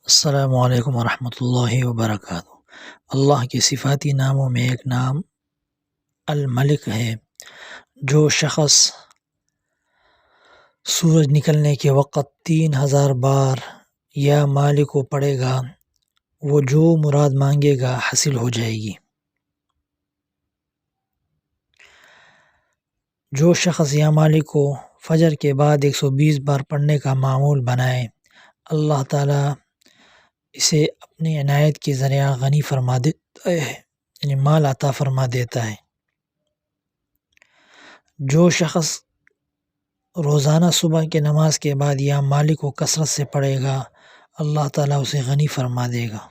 السلام علیکم ورحمۃ اللہ وبرکاتہ۔ اللہ کے صفاتی ناموں میں ایک نام الملک ہے۔ جو شخص سورج نکلنے کے وقت 3000 بار یا مالک کو پڑھے گا، وہ جو مراد مانگے گا حاصل ہو جائے گی۔ جو شخص یا مالک کو فجر کے بعد 120 بار پڑھنے کا معمول بنائے، اللہ تعالیٰ اسے اپنی عنایت کے ذریعہ غنی فرما دیتا ہے، یعنی مال عطا فرما دیتا ہے۔ جو شخص روزانہ صبح کے نماز کے بعد یا مالک کو کثرت سے پڑھے گا، اللہ تعالیٰ اسے غنی فرما دے گا۔